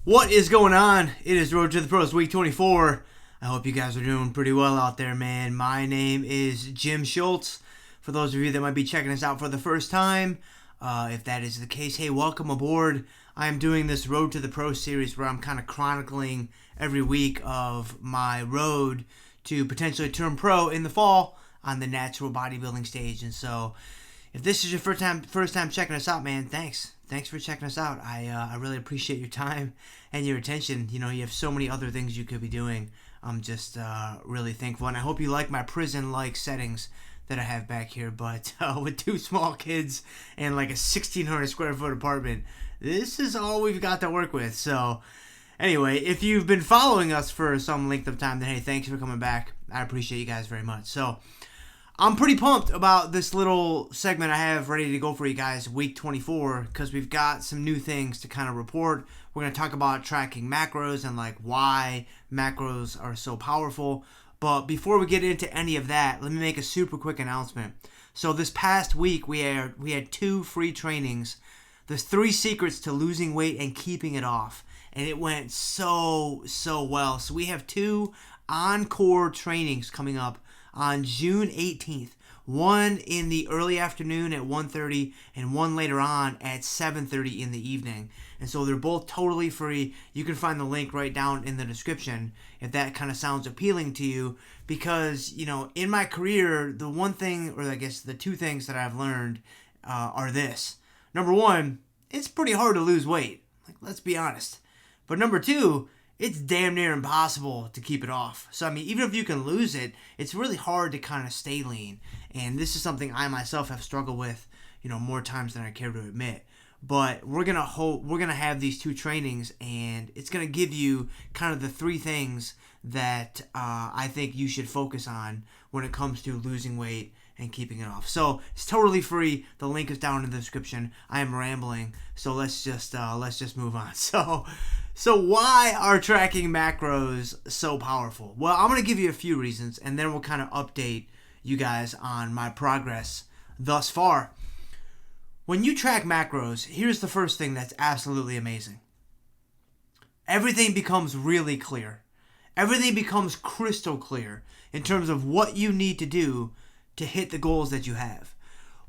What is going on? It is Road to the Pros Week 24. I hope you guys are doing pretty well out there, man. My name is Jim Schultz. For those of you that might be checking us out for the first time, if that is the case, hey, welcome aboard. I am doing this Road to the Pro series where I'm kind of chronicling every week of my road to potentially turn pro in the fall on the natural bodybuilding stage. And so if this is your first time checking us out, man, thanks for checking us out. I really appreciate your time and your attention. You know, you have so many other things you could be doing. I'm just really thankful, and I hope you like my prison-like settings that I have back here. But with two small kids and like a 1,600 square foot apartment, this is all we've got to work with. So anyway, if you've been following us for some length of time, then hey, thanks for coming back. I appreciate you guys very much. So I'm pretty pumped about this little segment I have ready to go for you guys, week 24, because we've got some new things to kind of report. We're going to talk about tracking macros and like why macros are so powerful. But before we get into any of that, let me make a super quick announcement. So this past week, we had 2 free trainings. There's 3 secrets to losing weight and keeping it off. And it went so well. So we have 2 encore trainings coming up on June 18th. One in the early afternoon at 1:30 and one later on at 7:30 in the evening. And so they're both totally free. You can find the link right down in the description if that kind of sounds appealing to you. Because, you know, in my career, the one thing, or I guess the 2 things that I've learned are this. Number 1, it's pretty hard to lose weight. Like, let's be honest. But number 2, it's damn near impossible to keep it off. So, I mean, even if you can lose it, it's really hard to kind of stay lean. And this is something I myself have struggled with, you know, more times than I care to admit. But we're gonna have these 2 trainings, and it's gonna give you kind of the 3 things that I think you should focus on when it comes to losing weight and keeping it off. So it's totally free. The link is down in the description. I am rambling, so let's just move on. So why are tracking macros so powerful? Well, I'm going to give you a few reasons, and then we'll kind of update you guys on my progress thus far. When you track macros, here's the first thing that's absolutely amazing. Everything becomes really clear. Everything becomes crystal clear in terms of what you need to do to hit the goals that you have.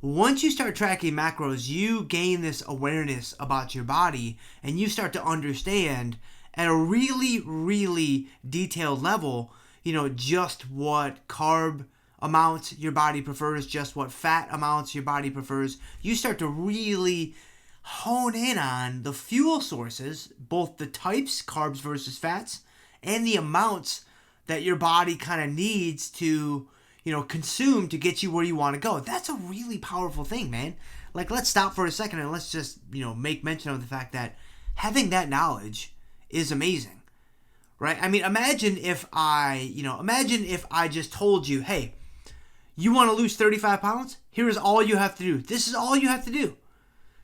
Once you start tracking macros, you gain this awareness about your body, and you start to understand at a really detailed level, you know, just what carb amounts your body prefers, just what fat amounts your body prefers. You start to really hone in on the fuel sources, both the types, carbs versus fats, and the amounts that your body kind of needs to, you know, consume to get you where you want to go. That's a really powerful thing, man. Like, let's stop for a second and let's just, you know, make mention of the fact that having that knowledge is amazing, right? I mean, imagine if I just told you, hey, you want to lose 35 pounds? Here is all you have to do. This is all you have to do.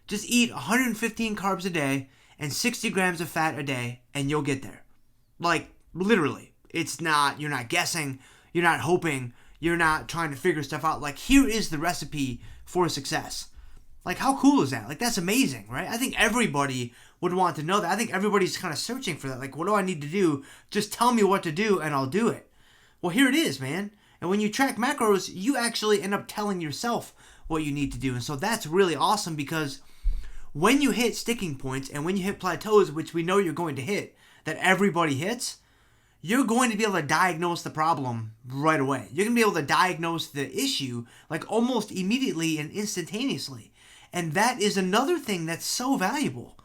Just eat 115 carbs a day and 60 grams of fat a day, and you'll get there. Like, literally. It's not, you're not guessing, you're not hoping, you're not trying to figure stuff out. Like, here is the recipe for success. Like, how cool is that? Like, that's amazing, right? I think everybody would want to know that. I think everybody's kind of searching for that. Like, what do I need to do? Just tell me what to do and I'll do it. Well, here it is, man. And when you track macros, you actually end up telling yourself what you need to do. And so that's really awesome, because when you hit sticking points and when you hit plateaus, which we know you're going to hit, that everybody hits, you're going to be able to diagnose the problem right away. You're going to be able to diagnose the issue like almost immediately and instantaneously. And that is another thing that's so valuable,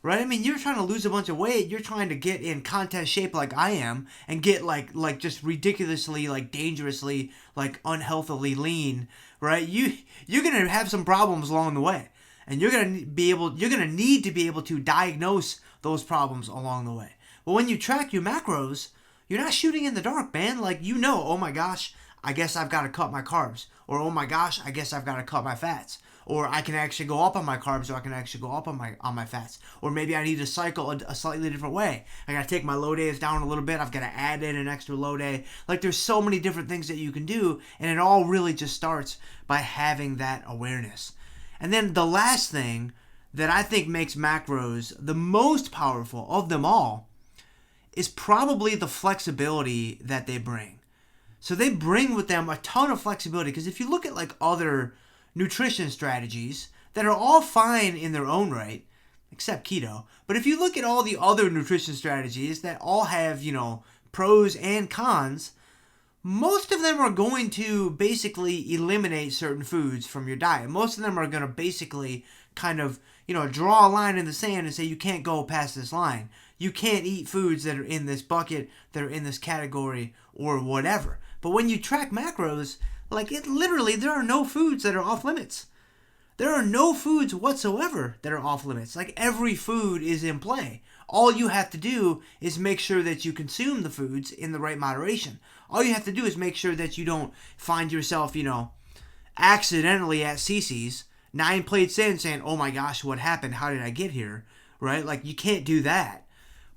right? I mean, you're trying to lose a bunch of weight. You're trying to get in contest shape like I am and get like just ridiculously, like dangerously, like unhealthily lean, right? You're going to have some problems along the way. And you're going to need to be able to diagnose those problems along the way. But when you track your macros, you're not shooting in the dark, man. Like, you know, oh my gosh, I guess I've got to cut my carbs. Or, oh my gosh, I guess I've got to cut my fats. Or I can actually go up on my carbs, or I can actually go up on my fats. Or maybe I need to cycle a slightly different way. I got to take my low days down a little bit. I've got to add in an extra low day. Like, there's so many different things that you can do, and it all really just starts by having that awareness. And then the last thing that I think makes macros the most powerful of them all is probably the flexibility that they bring. So they bring with them a ton of flexibility, because if you look at like other nutrition strategies that are all fine in their own right, except keto, but if you look at all the other nutrition strategies that all have, pros and cons, most of them are going to basically eliminate certain foods from your diet. Most of them are going to basically kind of, draw a line in the sand and say you can't go past this line. You can't eat foods that are in this bucket, that are in this category, or whatever. But when you track macros, literally, there are no foods that are off limits. There are no foods whatsoever that are off limits. Like, every food is in play. All you have to do is make sure that you consume the foods in the right moderation. All you have to do is make sure that you don't find yourself, accidentally at CC's, 9 plates in, saying, oh my gosh, what happened? How did I get here? Right? Like, you can't do that.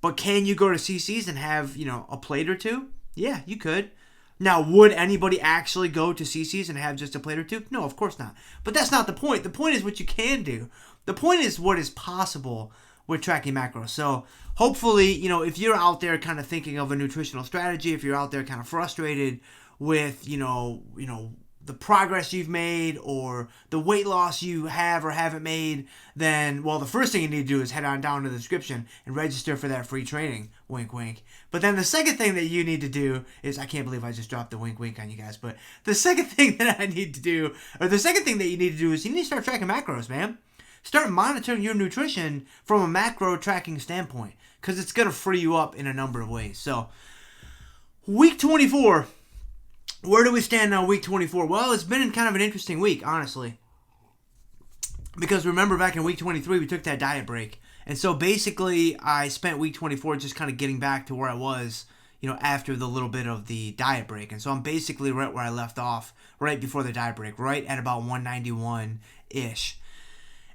But can you go to CC's and have, a plate or two? Yeah, you could. Now, would anybody actually go to CC's and have just a plate or two? No, of course not. But that's not the point. The point is what you can do. The point is what is possible with tracking macros. So hopefully, if you're out there kind of thinking of a nutritional strategy, if you're out there kind of frustrated with, the progress you've made or the weight loss you have or haven't made, then, well, the first thing you need to do is head on down to the description and register for that free training. Wink, wink. But then the second thing that you need to do is, I can't believe I just dropped the wink, wink on you guys, but the second thing that I need to do, or the second thing that you need to do is you need to start tracking macros, man. Start monitoring your nutrition from a macro tracking standpoint, because it's going to free you up in a number of ways. So, week 24. Where do we stand now, week 24? Well, it's been kind of an interesting week, honestly. Because remember, back in week 23, we took that diet break. And so basically, I spent week 24 just kind of getting back to where I was, after the little bit of the diet break. And so I'm basically right where I left off right before the diet break, right at about 191-ish.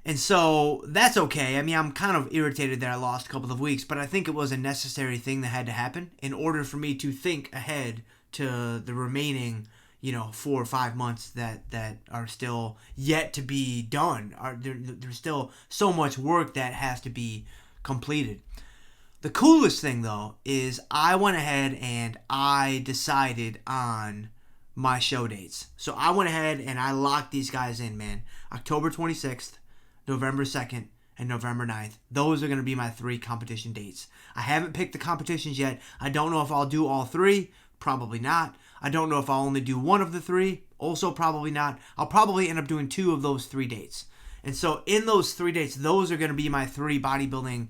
And so that's okay. I mean, I'm kind of irritated that I lost a couple of weeks, but I think it was a necessary thing that had to happen in order for me to think ahead to the remaining, 4 or 5 months that are still yet to be done. There's still so much work that has to be completed. The coolest thing, though, is I went ahead and I decided on my show dates. So I went ahead and I locked these guys in, man. October 26th, November 2nd, and November 9th. Those are going to be my 3 competition dates. I haven't picked the competitions yet. I don't know if I'll do all 3. Probably not. I don't know if I'll only do 1 of the 3. Also probably not. I'll probably end up doing 2 of those 3 dates. And so in those 3 dates, those are going to be my 3 bodybuilding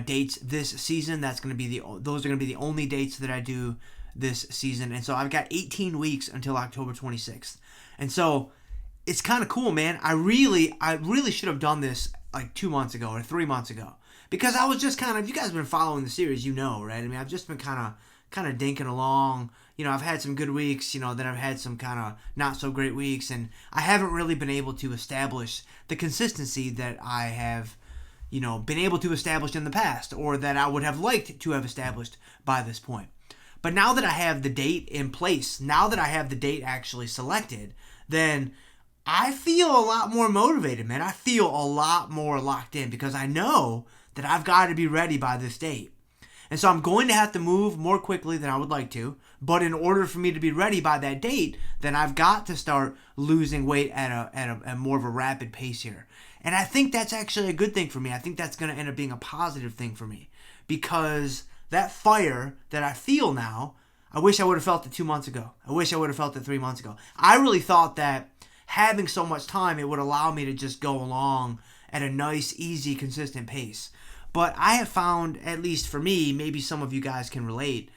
dates this season. Those are going to be the only dates that I do this season. And so I've got 18 weeks until October 26th. And so it's kind of cool, man. I really should have done this like 2 months ago or 3 months ago, because I was just kind of, you guys have been following the series, right? I mean, I've just been kind of dinking along. I've had some good weeks, then I've had some kind of not so great weeks, and I haven't really been able to establish the consistency that I have, been able to establish in the past, or that I would have liked to have established by this point. But now that I have the date in place, now that I have the date actually selected, then I feel a lot more motivated, man. I feel a lot more locked in, because I know that I've got to be ready by this date. And so I'm going to have to move more quickly than I would like to. But in order for me to be ready by that date, then I've got to start losing weight at a more of a rapid pace here. And I think that's actually a good thing for me. I think that's going to end up being a positive thing for me. Because that fire that I feel now, I wish I would have felt it 2 months ago. I wish I would have felt it 3 months ago. I really thought that having so much time, it would allow me to just go along at a nice, easy, consistent pace. But I have found, at least for me, maybe some of you guys can relate,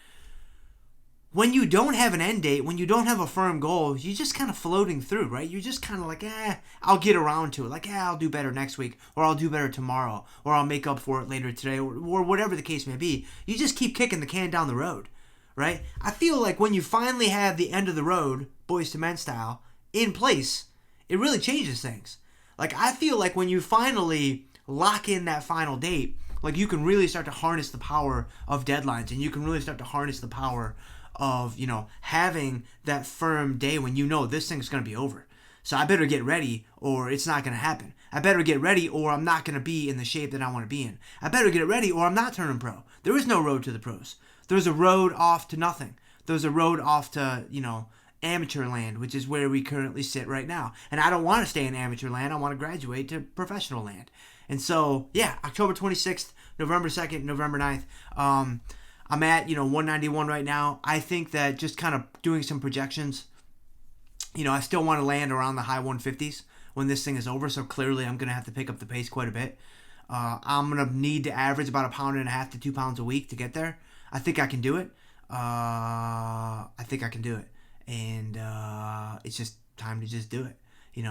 when you don't have an end date, when you don't have a firm goal, you're just kind of floating through, right? You're just kind of like, I'll get around to it. Like, I'll do better next week, or I'll do better tomorrow, or I'll make up for it later today, or whatever the case may be. You just keep kicking the can down the road, right? I feel like when you finally have the end of the road, Boys to Men style, in place, it really changes things. Like, I feel like when you finally lock in that final date, like, you can really start to harness the power of deadlines, and you can really start to harness the power of, having that firm day when this thing's going to be over. So I better get ready or it's not going to happen. I better get ready or I'm not going to be in the shape that I want to be in. I better get ready or I'm not turning pro. There is no road to the pros. There's a road off to nothing. There's a road off to, amateur land, which is where we currently sit right now. And I don't want to stay in amateur land. I want to graduate to professional land. And so, yeah, October 26th, November 2nd, November 9th. I'm at, 191 right now. I think that just kind of doing some projections, I still want to land around the high 150s when this thing is over. So clearly I'm going to have to pick up the pace quite a bit. I'm going to need to average about 1.5 pounds to 2 pounds a week to get there. I think I can do it. And it's just time to just do it,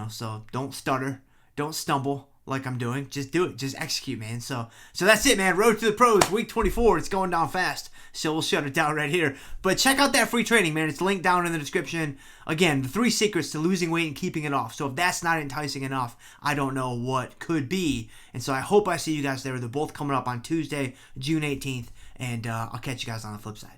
so don't stutter, don't stumble like I'm doing, just do it, just execute, man. So that's it, man. Road to the pros, week 24, it's going down fast, so we'll shut it down right here. But check out that free training, man. It's linked down in the description. Again, the 3 secrets to losing weight and keeping it off. So if that's not enticing enough, I don't know what could be. And so I hope I see you guys there. They're both coming up on Tuesday, June 18th, and I'll catch you guys on the flip side.